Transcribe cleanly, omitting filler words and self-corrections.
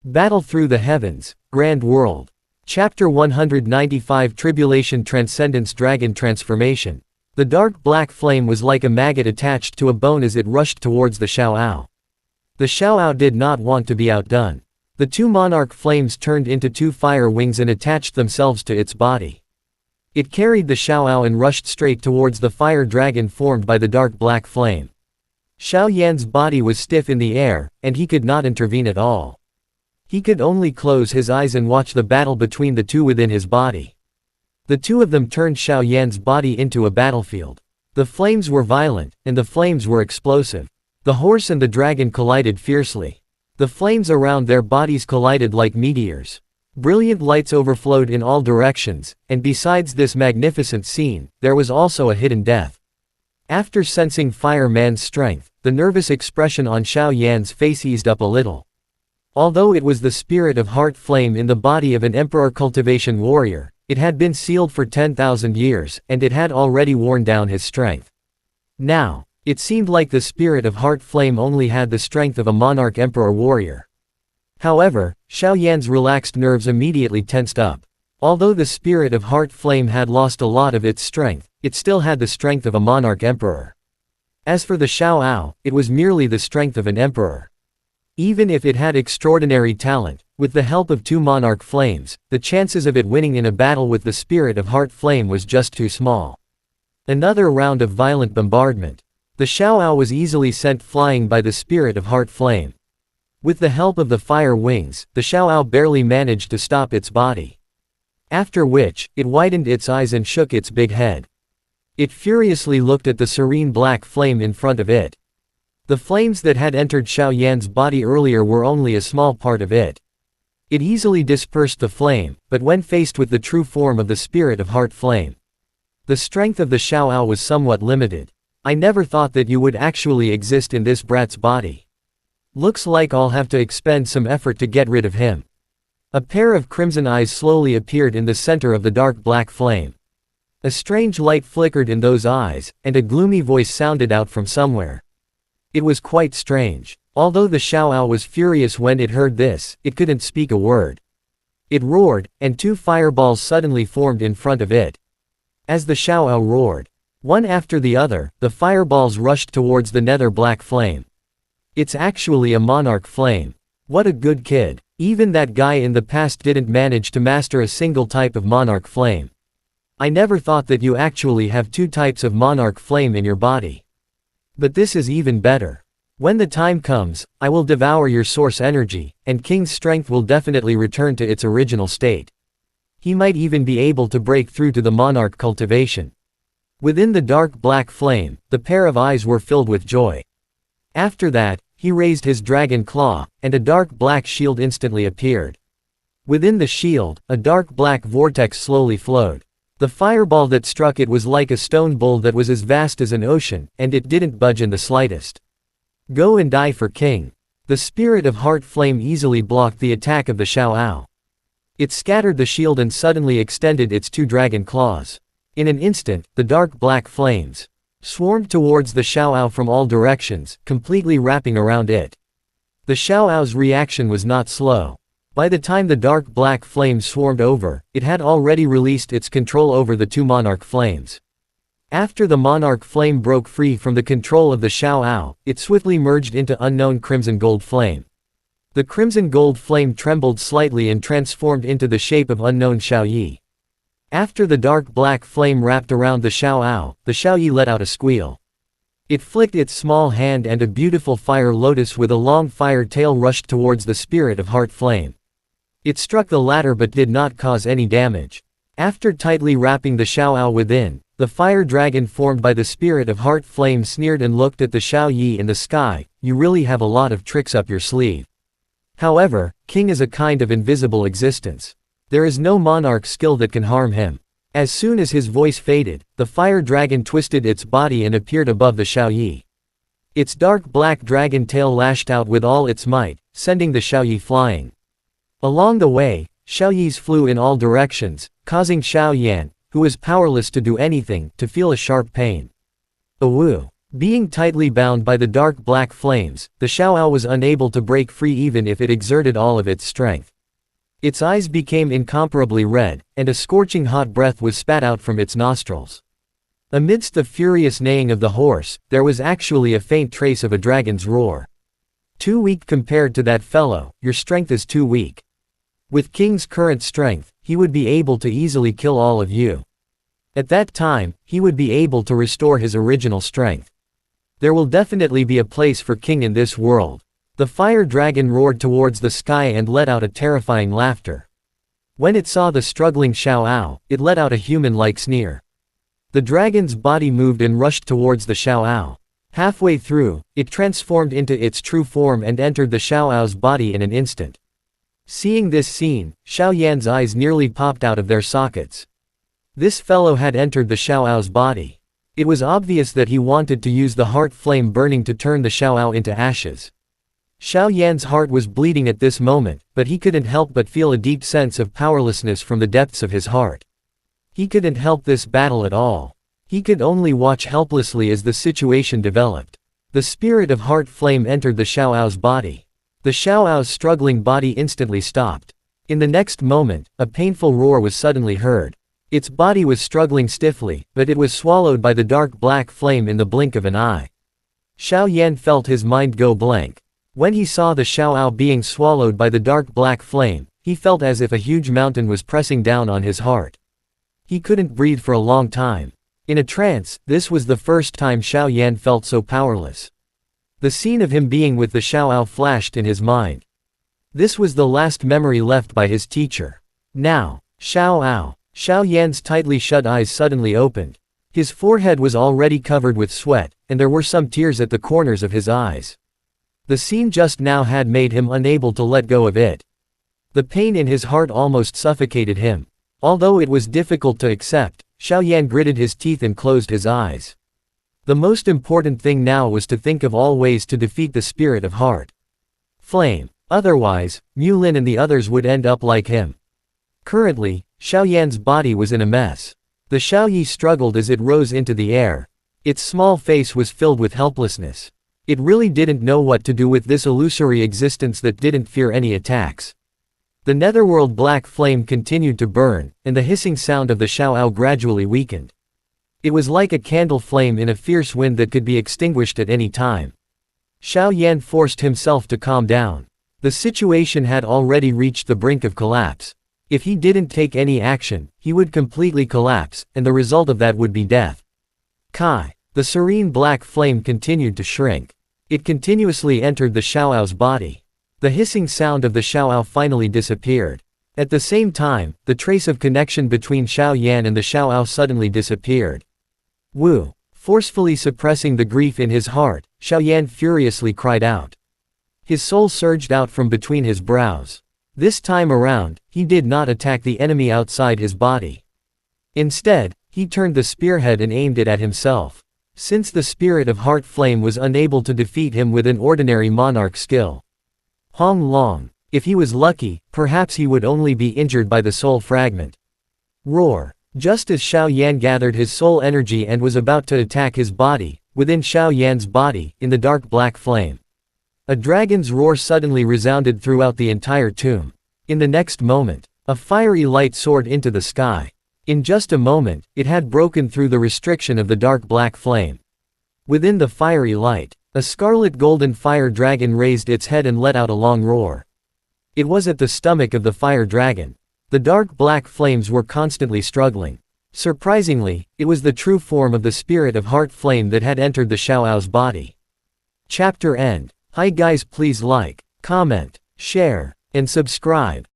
Battle through the heavens, grand world. Chapter 195 Tribulation Transcendence Dragon Transformation. The dark black flame was like a maggot attached to a bone as it rushed towards the Xiao. The Xiao did not want to be outdone. The two monarch flames turned into two fire wings and attached themselves to its body. It carried the Xiao and rushed straight towards the fire dragon formed by the dark black flame. Xiao Yan's body was stiff in the air, and he could not intervene at all. He could only close his eyes and watch the battle between the two within his body. The two of them turned Xiao Yan's body into a battlefield. The flames were violent, and the flames were explosive. The horse and the dragon collided fiercely. The flames around their bodies collided like meteors. Brilliant lights overflowed in all directions, and besides this magnificent scene, there was also a hidden death. After sensing Fire Man's strength, the nervous expression on Xiao Yan's face eased up a little. Although it was the spirit of heart flame in the body of an emperor cultivation warrior, it had been sealed for 10,000 years, and it had already worn down his strength. Now, it seemed like the spirit of heart flame only had the strength of a monarch emperor warrior. However, Xiao Yan's relaxed nerves immediately tensed up. Although the spirit of heart flame had lost a lot of its strength, it still had the strength of a monarch emperor. As for the Xiao, it was merely the strength of an emperor. Even if it had extraordinary talent, with the help of two monarch flames, the chances of it winning in a battle with the spirit of heart flame was just too small. Another round of violent bombardment. The Xiao was easily sent flying by the spirit of heart flame. With the help of the fire wings, the Xiao barely managed to stop its body. After which, it widened its eyes and shook its big head. It furiously looked at the serene black flame in front of it. The flames that had entered Xiao Yan's body earlier were only a small part of it. It easily dispersed the flame, but when faced with the true form of the spirit of heart flame, the strength of the Xiao was somewhat limited. I never thought that you would actually exist in this brat's body. Looks like I'll have to expend some effort to get rid of him. A pair of crimson eyes slowly appeared in the center of the dark black flame. A strange light flickered in those eyes, and a gloomy voice sounded out from somewhere. It was quite strange. Although the Xiao was furious when it heard this, it couldn't speak a word. It roared, and two fireballs suddenly formed in front of it. As the Xiao roared, one after the other, the fireballs rushed towards the nether black flame. It's actually a monarch flame. What a good kid. Even that guy in the past didn't manage to master a single type of monarch flame. I never thought that you actually have two types of monarch flame in your body. But this is even better. When the time comes, I will devour your source energy, and King's strength will definitely return to its original state. He might even be able to break through to the monarch cultivation. Within the dark black flame, the pair of eyes were filled with joy. After that, he raised his dragon claw, and a dark black shield instantly appeared. Within the shield, a dark black vortex slowly flowed. The fireball that struck it was like a stone bowl that was as vast as an ocean, and it didn't budge in the slightest. Go and die for King. The spirit of heart flame easily blocked the attack of the Xiao. It scattered the shield and suddenly extended its two dragon claws. In an instant, the dark black flames swarmed towards the Xiao from all directions, completely wrapping around it. The Xiao's reaction was not slow. By the time the dark black flames swarmed over, it had already released its control over the two monarch flames. After the monarch flame broke free from the control of the Xiao, it swiftly merged into unknown crimson gold flame. The crimson gold flame trembled slightly and transformed into the shape of unknown Xiaoyi. After the dark black flame wrapped around the Xiaoyi let out a squeal. It flicked its small hand and a beautiful fire lotus with a long fire tail rushed towards the spirit of heart flame. It struck the latter but did not cause any damage. After tightly wrapping the Xiao within, the fire dragon formed by the spirit of heart flame sneered and looked at the Xiaoyi in the sky. You really have a lot of tricks up your sleeve. However, King is a kind of invisible existence. There is no monarch skill that can harm him. As soon as his voice faded, the fire dragon twisted its body and appeared above the Xiaoyi. Its dark black dragon tail lashed out with all its might, sending the Xiaoyi flying. Along the way, Xiaoyis flew in all directions, causing Xiao Yan, who was powerless to do anything, to feel a sharp pain. Awoo! Being tightly bound by the dark black flames, the Xiaoao was unable to break free even if it exerted all of its strength. Its eyes became incomparably red, and a scorching hot breath was spat out from its nostrils. Amidst the furious neighing of the horse, there was actually a faint trace of a dragon's roar. Too weak compared to that fellow, your strength is too weak. With King's current strength, he would be able to easily kill all of you. At that time, he would be able to restore his original strength. There will definitely be a place for King in this world. The fire dragon roared towards the sky and let out a terrifying laughter. When it saw the struggling Xiaoao, it let out a human-like sneer. The dragon's body moved and rushed towards the Xiaoao. Halfway through, it transformed into its true form and entered the Xiaoao's body in an instant. Seeing this scene, Xiao Yan's eyes nearly popped out of their sockets. This fellow had entered the Xiaoao's body. It was obvious that he wanted to use the heart flame burning to turn the Xiaoao into ashes. Xiao Yan's heart was bleeding at this moment, but he couldn't help but feel a deep sense of powerlessness from the depths of his heart. He couldn't help this battle at all. He could only watch helplessly as the situation developed. The spirit of heart flame entered the Xiaoao's body. The Xiaoao's struggling body instantly stopped. In the next moment, a painful roar was suddenly heard. Its body was struggling stiffly, but it was swallowed by the dark black flame in the blink of an eye. Xiao Yan felt his mind go blank. When he saw the Xiaoao being swallowed by the dark black flame, he felt as if a huge mountain was pressing down on his heart. He couldn't breathe for a long time. In a trance, this was the first time Xiao Yan felt so powerless. The scene of him being with the Xiaoao flashed in his mind. This was the last memory left by his teacher. Now, Xiao Yan's tightly shut eyes suddenly opened. His forehead was already covered with sweat, and there were some tears at the corners of his eyes. The scene just now had made him unable to let go of it. The pain in his heart almost suffocated him. Although it was difficult to accept, Xiao Yan gritted his teeth and closed his eyes. The most important thing now was to think of all ways to defeat the spirit of heart flame. Otherwise, Mu Lin and the others would end up like him. Currently, Xiao Yan's body was in a mess. The Xiaoyi struggled as it rose into the air. Its small face was filled with helplessness. It really didn't know what to do with this illusory existence that didn't fear any attacks. The netherworld black flame continued to burn, and the hissing sound of the Xiaoao gradually weakened. It was like a candle flame in a fierce wind that could be extinguished at any time. Xiao Yan forced himself to calm down. The situation had already reached the brink of collapse. If he didn't take any action, he would completely collapse, and the result of that would be death. Kai. The serene black flame continued to shrink. It continuously entered the Xiaoao's body. The hissing sound of the Xiaoao finally disappeared. At the same time, the trace of connection between Xiao Yan and the Xiaoao suddenly disappeared. Wu. Forcefully suppressing the grief in his heart, Xiao Yan furiously cried out. His soul surged out from between his brows. This time around, he did not attack the enemy outside his body. Instead, he turned the spearhead and aimed it at himself. Since the spirit of heart flame was unable to defeat him with an ordinary monarch skill. Hong Long. If he was lucky, perhaps he would only be injured by the soul fragment. Roar. Just as Xiao Yan gathered his soul energy and was about to attack his body, within Xiao Yan's body, in the dark black flame, a dragon's roar suddenly resounded throughout the entire tomb. In the next moment, a fiery light soared into the sky. In just a moment, it had broken through the restriction of the dark black flame. Within the fiery light, a scarlet golden fire dragon raised its head and let out a long roar. It was at the stomach of the fire dragon. The dark black flames were constantly struggling. Surprisingly, it was the true form of the spirit of heart flame that had entered the Xiaoao's body. Chapter end. Hi guys, please like, comment, share, and subscribe.